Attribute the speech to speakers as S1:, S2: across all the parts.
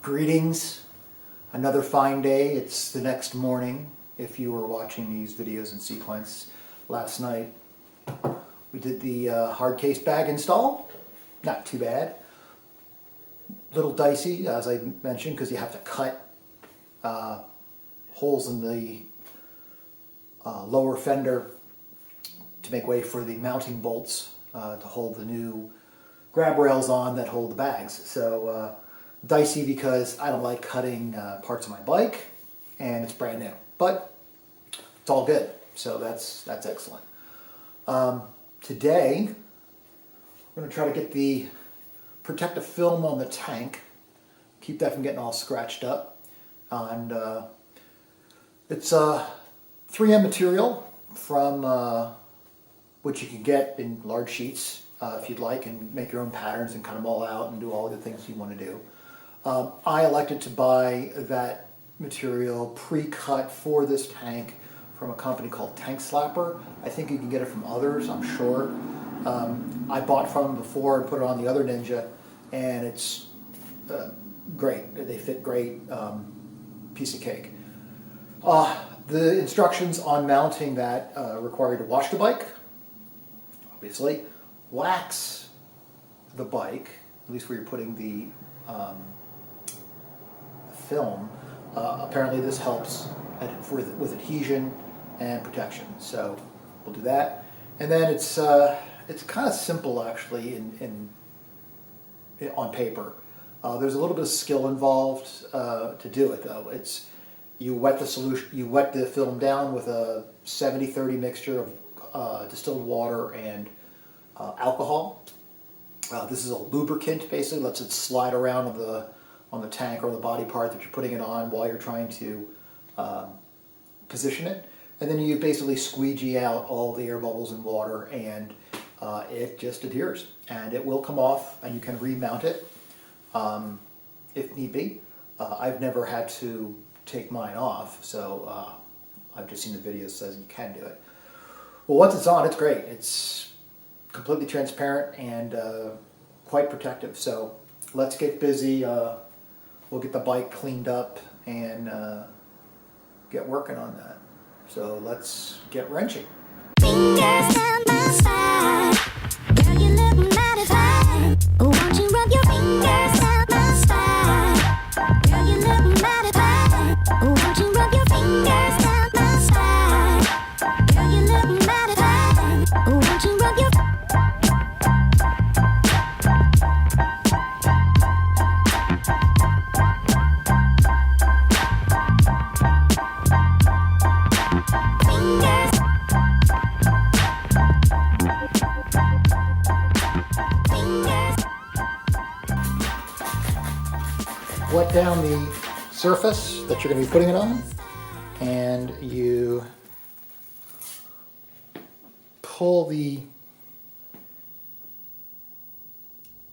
S1: Greetings. Another fine day. It's the next morning if you were watching these videos in sequence. Last night we did the hard case bag install. Not too bad. Little dicey, as I mentioned, because you have to cut holes in the lower fender to make way for the mounting bolts to hold the new grab rails on that hold the bags. So dicey because I don't like cutting parts of my bike, and it's brand new, but it's all good. So that's excellent. Today we're going to try to get the protective film on the tank, keep that from getting all scratched up, and it's 3M material from which you can get in large sheets if you'd like, and make your own patterns and cut them all out and do all the things you want to do. I elected to buy that material pre-cut for this tank from a company called Tank Slapper. I think you can get it from others, I'm sure. I bought from them before and put it on the other Ninja, and it's great. They fit great, piece of cake. The instructions on mounting that require you to wash the bike, obviously, wax the bike, at least where you're putting the film. Apparently this helps with adhesion and protection, so we'll do that. And then it's kind of simple actually on paper. There's a little bit of skill involved to do it though. You wet the film down with a 70-30 mixture of distilled water and alcohol. This is a lubricant, basically lets it slide around on the tank or the body part that you're putting it on while you're trying to position it. And then you basically squeegee out all the air bubbles and water, and it just adheres. And it will come off, and you can remount it if need be. I've never had to take mine off, so I've just seen the video that says you can do it. Well, once it's on, it's great. It's completely transparent and quite protective. So let's get busy. We'll get the bike cleaned up and get working on that. So let's get wrenching.
S2: Fingers down my spine. Girl, you look mighty fine. Won't you rub your fingers down my spine? Girl, you look mighty fine. Won't you rub your fingers down my spine? Girl, you look mighty fine. Won't you rub your
S1: Wet down the surface that you're going to be putting it on, and you pull the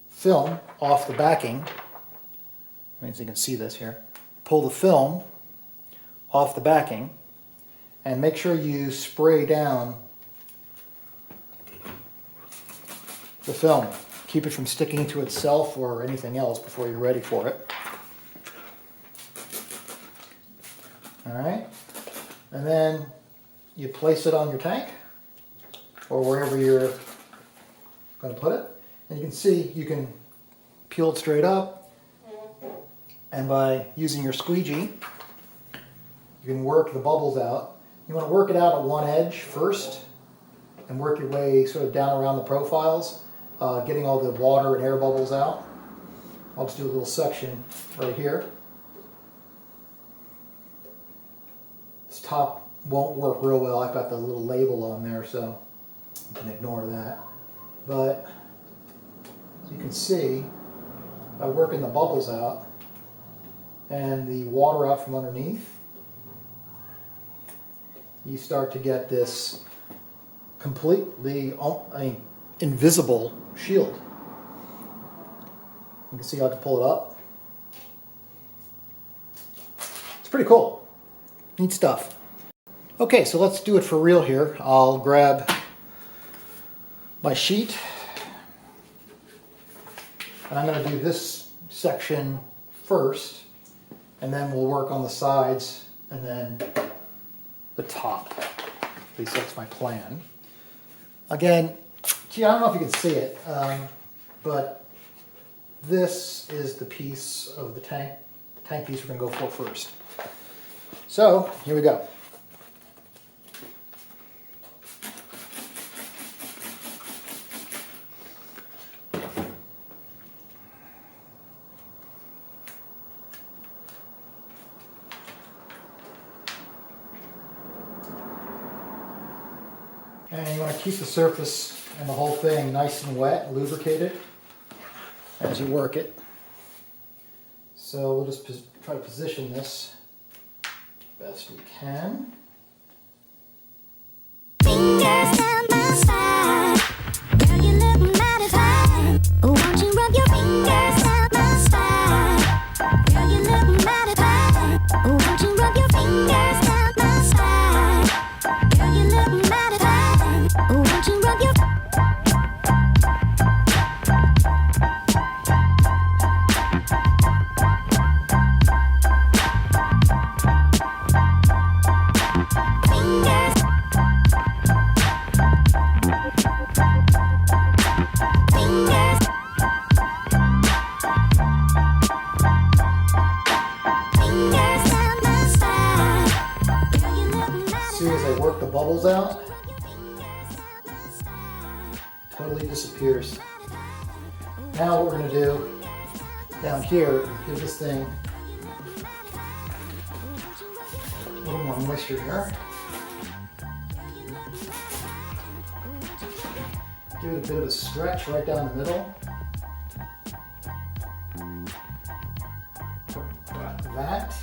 S1: film off the backing. As you can see this here. Pull the film off the backing and make sure you spray down the film. Keep it from sticking to itself or anything else before you're ready for it. Alright, and then you place it on your tank or wherever you're going to put it, and you can see you can peel it straight up, and by using your squeegee you can work the bubbles out. You want to work it out at one edge first and work your way sort of down around the profiles, getting all the water and air bubbles out. I'll just do a little section right here. This top won't work real well. I've got the little label on there, so you can ignore that. But as you can see, by working the bubbles out and the water out from underneath, you start to get this completely invisible shield. You can see how to pull it up. It's pretty cool. Neat stuff. Okay, so let's do it for real here. I'll grab my sheet, and I'm going to do this section first, and then we'll work on the sides and then the top. At least that's my plan. Again, gee, I don't know if you can see it, but this is the piece of the tank piece we're going to go for first. So, here we go. And you want to keep the surface and the whole thing nice and wet, lubricated as you work it. So we'll just try to position this best we can.
S2: Fingers down my spine. Girl, you look mighty fine. Won't you rub your fingers down my spine? Girl, you look mighty fine. Won't you rub your fingers down my spine? Girl, you look mighty fine. Won't you rub your
S1: See, as I work the bubbles out, totally disappears. Now what we're going to do down here, give this thing a little more moisture here. Give it a bit of a stretch right down the middle. Like that.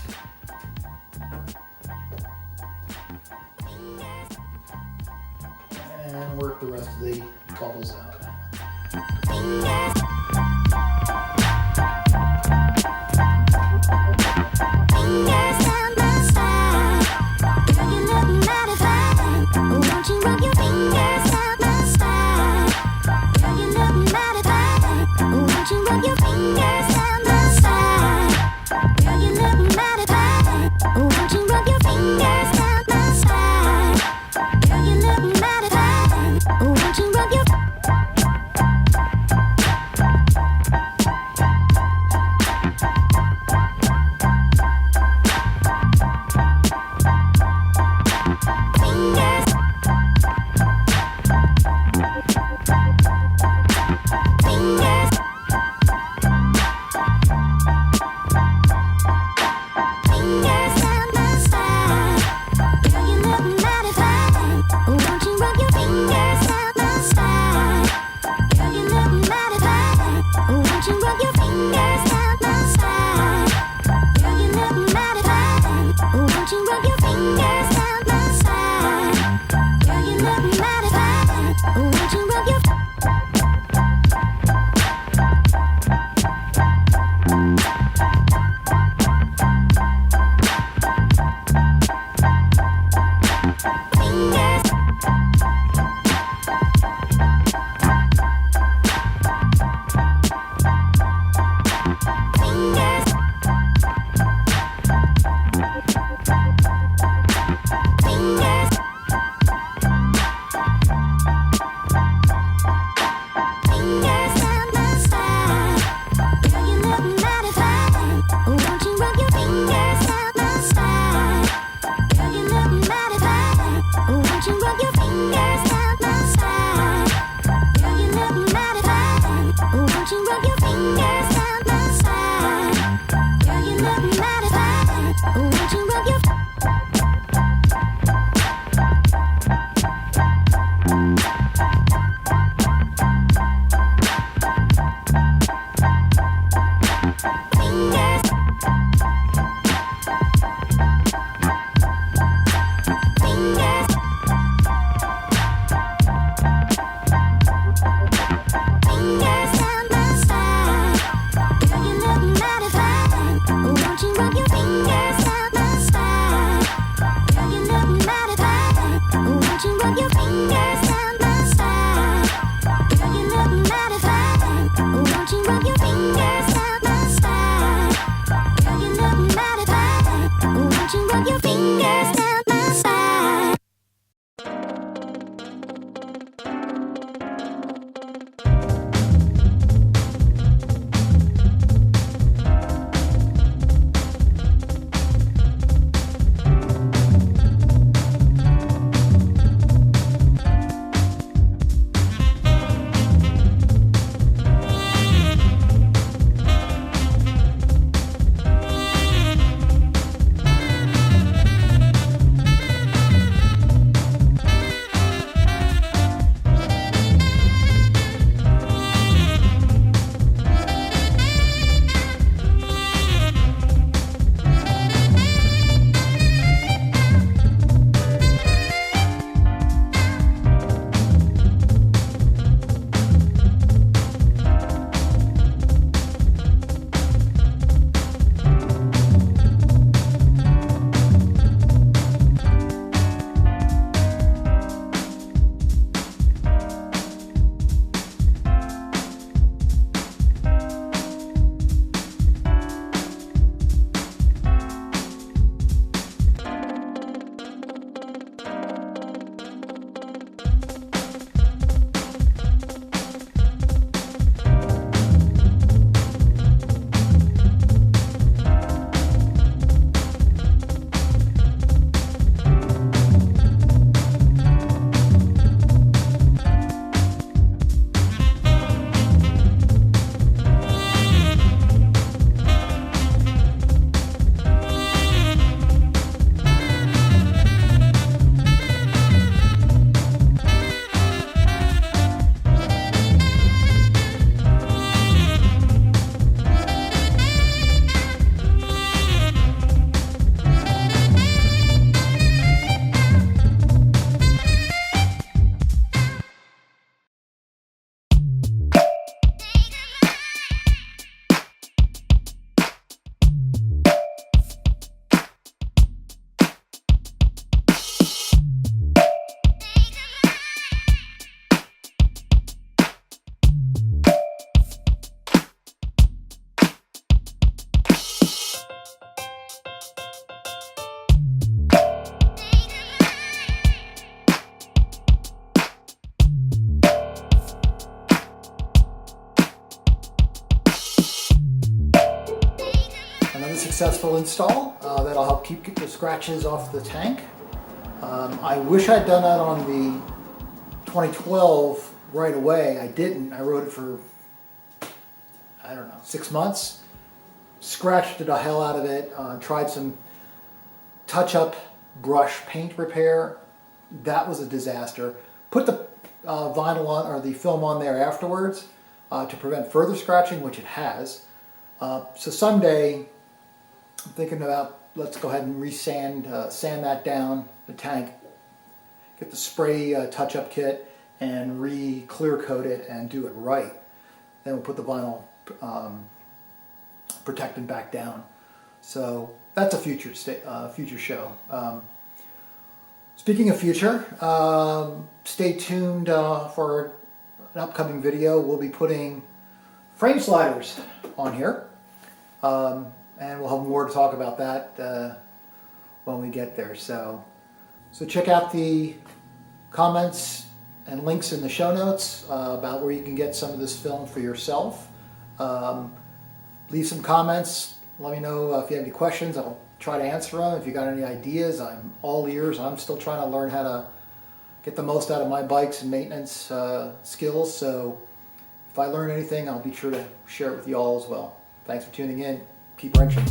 S1: And work the rest of the bubbles out.
S2: fingers down my spine? Girl, you look mighty fine. Won't you rub your fingers down my spine? Girl, you look mighty fine. Won't you rub your fingers down my spine? Girl, you look mighty fine. Won't you rub your fingers down my spine? Girl, you look mighty fine. Won't you rub your
S1: successful install. That'll help keep the scratches off the tank. I wish I'd done that on the 2012 right away. I didn't. I rode it for, I don't know, 6 months. Scratched the hell out of it. Tried some touch-up brush paint repair. That was a disaster. Put the vinyl on, or the film on there afterwards to prevent further scratching, which it has. So someday I'm thinking about, let's go ahead and sand that down, the tank, get the spray touch-up kit and re-clear coat it and do it right. Then we'll put the vinyl protectant back down. So that's a future show. Speaking of future, stay tuned for an upcoming video. We'll be putting frame sliders on here. And we'll have more to talk about that when we get there. So check out the comments and links in the show notes about where you can get some of this film for yourself. Leave some comments. Let me know if you have any questions. I'll try to answer them. If you got any ideas, I'm all ears. I'm still trying to learn how to get the most out of my bikes and maintenance skills. So if I learn anything, I'll be sure to share it with you all as well. Thanks for tuning in. Keep wrenching.